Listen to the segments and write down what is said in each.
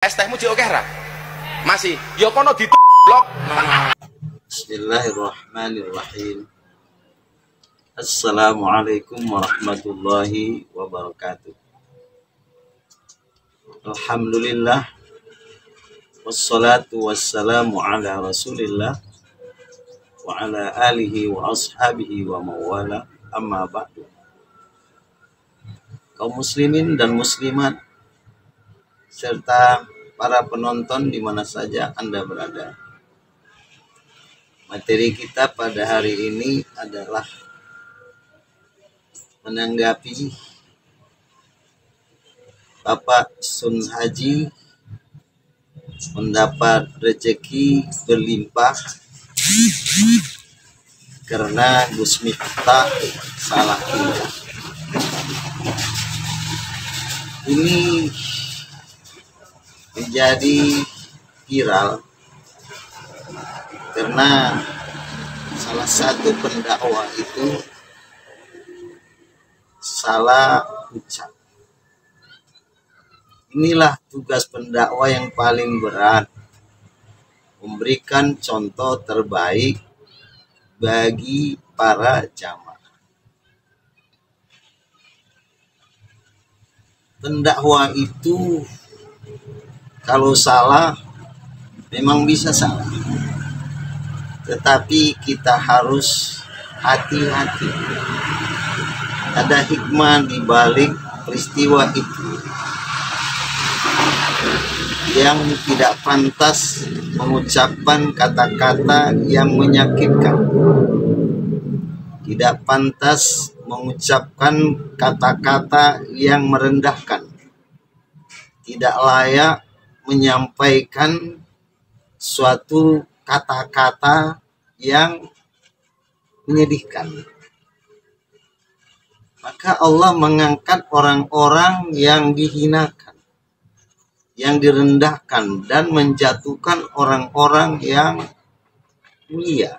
Es tehmu jek akeh ra? Masih. Ya kono diblok. Bismillahirrahmanirrahim. Assalamualaikum warahmatullahi wabarakatuh. Alhamdulillah. Wassalatu wassalamu ala rasulillah wa ala alihi wa ashabihi wa mawala, amma ba'du. Kaum muslimin dan muslimat serta para penonton di mana saja Anda berada. Materi kita pada hari ini adalah menanggapi Bapak Sun Haji mendapat rezeki berlimpah karena Gus Miftah salah pilih. Ini menjadi viral karena salah satu pendakwah itu salah ucap. Inilah tugas pendakwah yang paling berat, memberikan contoh terbaik bagi para jamaah. Pendakwah itu kalau salah memang bisa salah, tetapi kita harus hati-hati. Ada hikmah di balik peristiwa itu yang tidak pantas mengucapkan kata-kata yang menyakitkan, tidak pantas mengucapkan kata-kata yang merendahkan, tidak layak menyampaikan suatu kata-kata yang menyedihkan. Maka Allah mengangkat orang-orang yang dihinakan, yang direndahkan, dan menjatuhkan orang-orang yang mulia.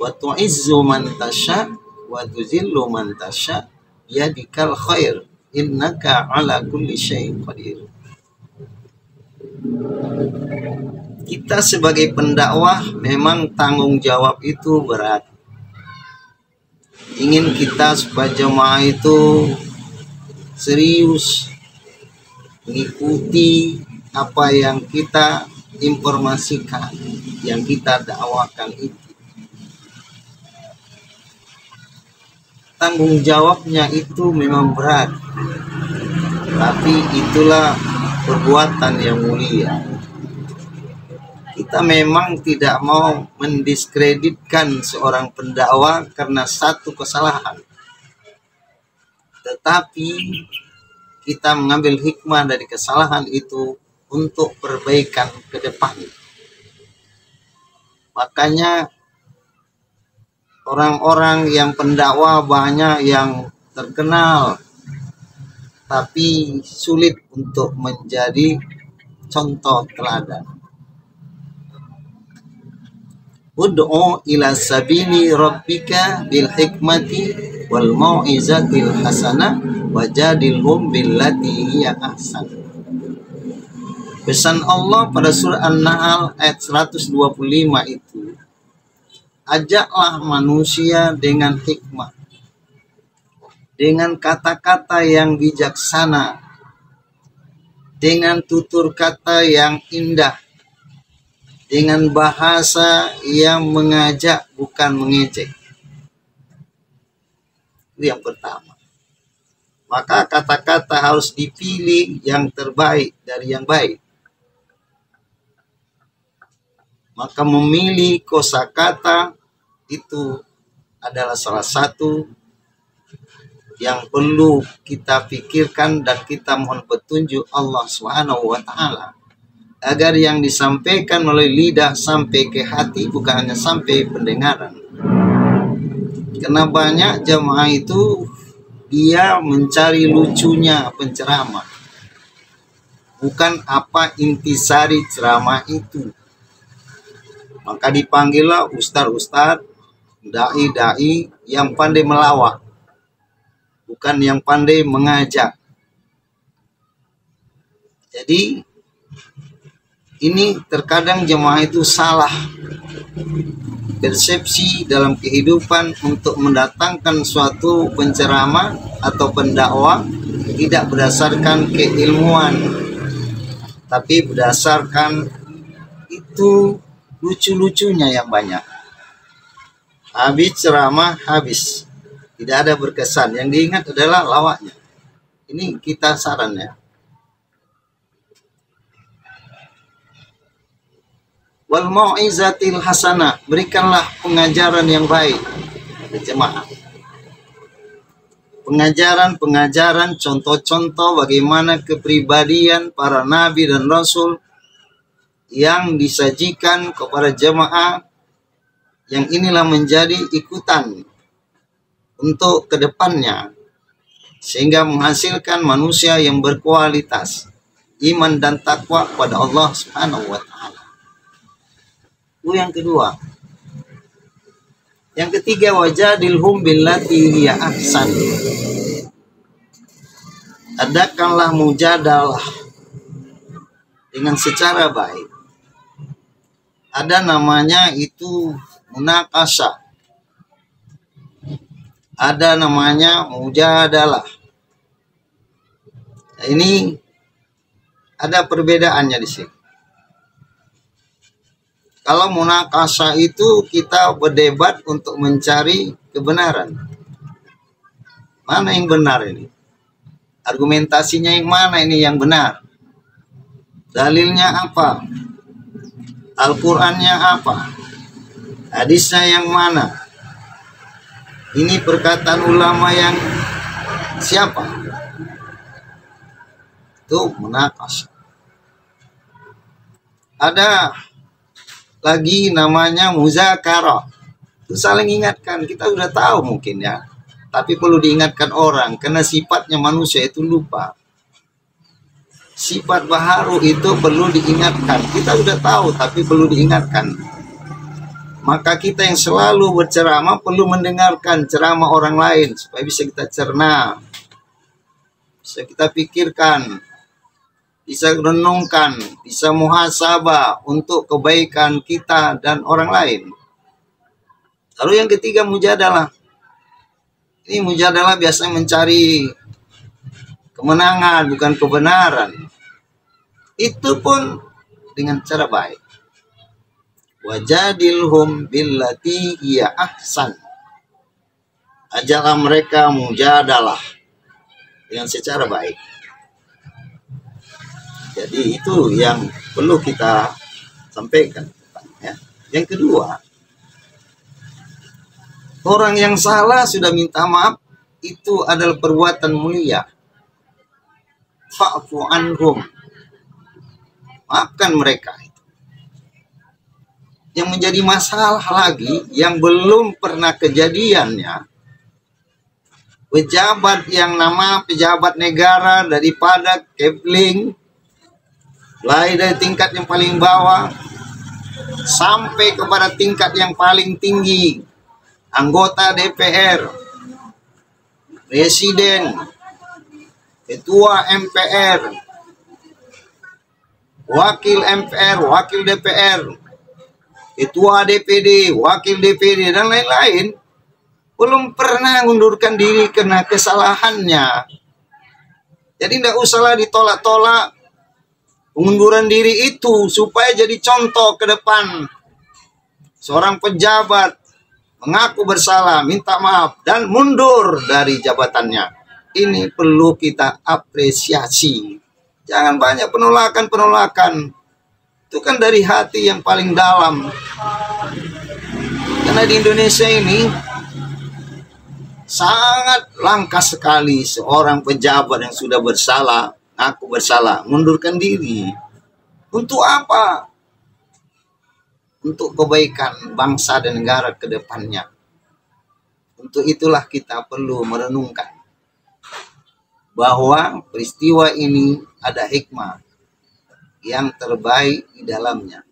Wa tu'izzu man tasya wa tuzillu man tasya biyadikal khair innaka ala kulli syai'in qadir. Kita sebagai pendakwah memang tanggung jawab itu berat. Ingin kita supaya jemaah itu serius mengikuti apa yang kita informasikan, yang kita dakwakan itu. Tanggung jawabnya itu memang berat, tapi itulah perbuatan yang mulia. Kita memang tidak mau mendiskreditkan seorang pendakwah karena satu kesalahan, tetapi kita mengambil hikmah dari kesalahan itu untuk perbaikan ke depan. Makanya orang-orang yang pendakwah banyak yang terkenal, tapi sulit untuk menjadi contoh teladan. Ud'u ila sabili rabbika bil hikmati wal mau'izatil hasanah wajadilhum billati hiya ahsan. Pesan Allah pada surah An-Nahl ayat 125 itu, ajaklah manusia dengan hikmah, dengan kata-kata yang bijaksana, dengan tutur kata yang indah, dengan bahasa yang mengajak bukan mengejek. Itu yang pertama. Maka kata-kata harus dipilih yang terbaik dari yang baik. Maka memilih kosakata itu adalah salah satu yang perlu kita pikirkan dan kita mohon petunjuk Allah Subhanahu wa taala agar yang disampaikan melalui lidah sampai ke hati, bukan hanya sampai pendengaran. Karena banyak jemaah itu dia mencari lucunya penceramah, bukan apa intisari ceramah itu. Maka dipanggillah ustaz-ustaz, dai-dai yang pandai melawak, bukan yang pandai mengajak. Jadi ini terkadang jemaah itu salah persepsi dalam kehidupan untuk mendatangkan suatu penceramah atau pendakwah tidak berdasarkan keilmuan, tapi berdasarkan itu lucu-lucunya yang banyak. Habis ceramah, habis. Tidak ada berkesan. Yang diingat adalah lawaknya. Ini kita sarannya. Wal mau'izatil hasanah, berikanlah pengajaran yang baik kepada jemaah. Pengajaran, contoh-contoh bagaimana kepribadian para nabi dan rasul yang disajikan kepada jemaah, yang inilah menjadi ikutan untuk kedepannya, sehingga menghasilkan manusia yang berkualitas iman dan takwa pada Allah Subhanahu wa Ta'ala. Itu yang kedua. Yang ketiga, wajadilhum billati hiya ahsan. Adakanlah mujadalah dengan secara baik. Ada namanya itu munakasha. Ada namanya mujadalah. Ini ada perbedaannya di sini. Kalau munakasha itu kita berdebat untuk mencari kebenaran. Mana yang benar ini? Argumentasinya yang mana ini yang benar? Dalilnya apa? Al-Qur'annya apa? Hadisnya yang mana? Ini perkataan ulama yang siapa? Itu munakasha. Ada lagi namanya muzakarah. Itu saling ingatkan. Kita sudah tahu mungkin ya, tapi perlu diingatkan orang karena sifatnya manusia itu lupa. Sifat baharu itu perlu diingatkan. Kita sudah tahu tapi perlu diingatkan. Maka kita yang selalu berceramah perlu mendengarkan ceramah orang lain supaya bisa kita cerna, bisa kita pikirkan, bisa renungkan, bisa muhasabah untuk kebaikan kita dan orang lain. Lalu yang ketiga, mujadalah. Ini mujadalah biasanya mencari kemenangan, bukan kebenaran. Itu pun dengan cara baik. Wajadilhum billati hiya ahsan. Ajaklah mereka mujadalah dengan secara baik. Jadi itu yang perlu kita sampaikan ya. Yang kedua, orang yang salah sudah minta maaf, itu adalah perbuatan mulia. Fa'fu anhum. Maafkan mereka. Yang menjadi masalah lagi, yang belum pernah kejadiannya, pejabat yang nama pejabat negara daripada Kepling, mulai dari tingkat yang paling bawah sampai kepada tingkat yang paling tinggi, anggota DPR, presiden, ketua MPR, wakil MPR, wakil DPR, ketua DPD, wakil DPD, dan lain-lain, belum pernah mengundurkan diri karena kesalahannya. Jadi tidak usahlah ditolak-tolak pengunduran diri itu supaya jadi contoh ke depan. Seorang pejabat mengaku bersalah, minta maaf, dan mundur dari jabatannya. Ini perlu kita apresiasi. Jangan banyak penolakan-penolakan. Itu kan dari hati yang paling dalam. Karena di Indonesia ini sangat langka sekali seorang pejabat yang sudah bersalah, ngaku bersalah, mundurkan diri. Untuk apa? Untuk kebaikan bangsa dan negara ke depannya. Untuk itulah kita perlu merenungkan bahwa peristiwa ini ada hikmah yang terbaik di dalamnya.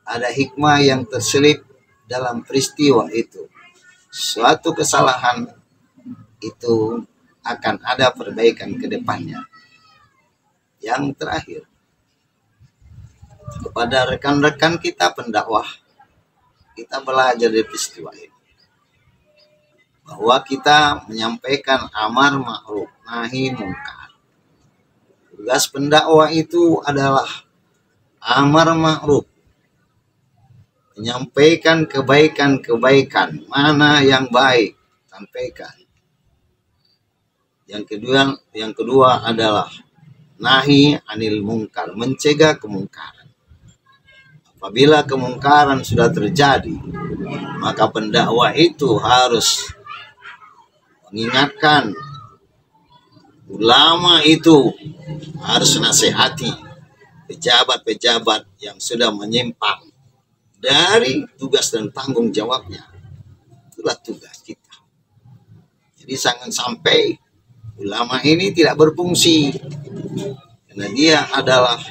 Ada hikmah yang terselip dalam peristiwa itu. Suatu kesalahan itu akan ada perbaikan ke depannya. Yang terakhir, kepada rekan-rekan kita pendakwah, kita belajar dari peristiwa ini, bahwa kita menyampaikan amar ma'ruf nahi mungkar. Tugas pendakwah itu adalah amar ma'ruf, menyampaikan kebaikan-kebaikan, mana yang baik sampaikan. Yang kedua adalah nahi anil mungkar, mencegah kemungkaran. Apabila kemungkaran sudah terjadi, maka pendakwah itu harus mengingatkan, ulama itu harus nasihati pejabat-pejabat yang sudah menyimpang dari tugas dan tanggung jawabnya. Itulah tugas kita. Jadi jangan sampai ulama ini tidak berfungsi, karena dia adalah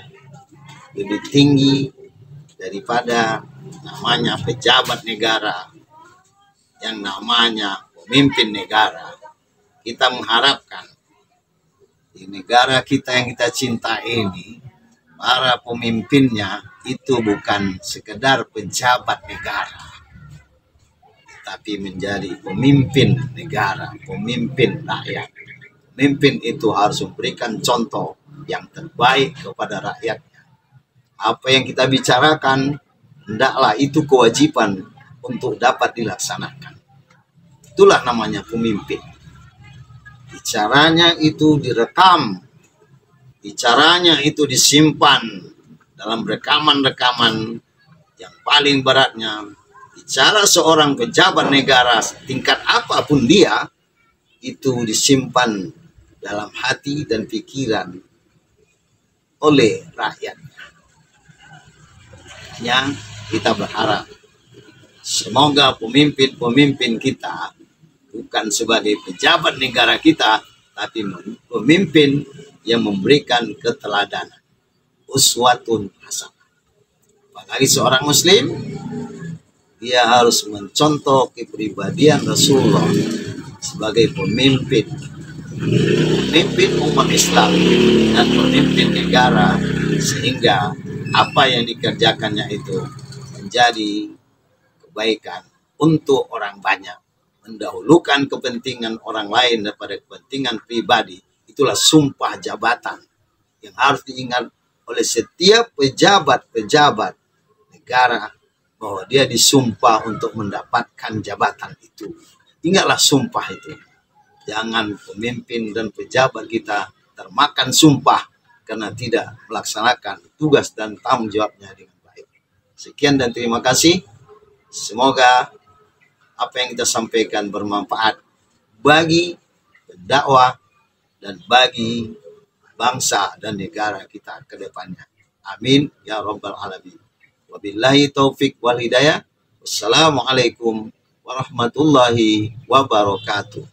lebih tinggi daripada namanya pejabat negara, yang namanya pemimpin negara. Kita mengharapkan di negara kita yang kita cintai ini, para pemimpinnya itu bukan sekedar pejabat negara, tapi menjadi pemimpin negara, pemimpin rakyat. Pemimpin itu harus memberikan contoh yang terbaik kepada rakyatnya. Apa yang kita bicarakan, hendaklah itu kewajiban untuk dapat dilaksanakan. Itulah namanya pemimpin. Bicaranya itu direkam, bicaranya itu disimpan dalam rekaman-rekaman yang paling beratnya. Bicara seorang pejabat negara tingkat apapun dia, itu disimpan dalam hati dan pikiran oleh rakyat. Yang kita berharap semoga pemimpin-pemimpin kita bukan sebagai pejabat negara kita, tapi pemimpin yang memberikan keteladanan, uswatun hasanah. Apalagi seorang muslim, dia harus mencontoh kepribadian Rasulullah sebagai pemimpin umat Islam dan pemimpin negara, sehingga apa yang dikerjakannya itu menjadi kebaikan untuk orang banyak, mendahulukan kepentingan orang lain daripada kepentingan pribadi. Itulah sumpah jabatan yang harus diingat oleh setiap pejabat negara, bahwa dia disumpah untuk mendapatkan jabatan itu. Ingatlah sumpah itu. Jangan pemimpin dan pejabat kita termakan sumpah karena tidak melaksanakan tugas dan tanggung jawabnya dengan baik. Sekian dan terima kasih. Semoga apa yang kita sampaikan bermanfaat bagi pendakwah dan bagi bangsa dan negara kita ke depannya. Amin ya rabbal alamin. Wabillahi taufik wal hidayah. Wassalamualaikum warahmatullahi wabarakatuh.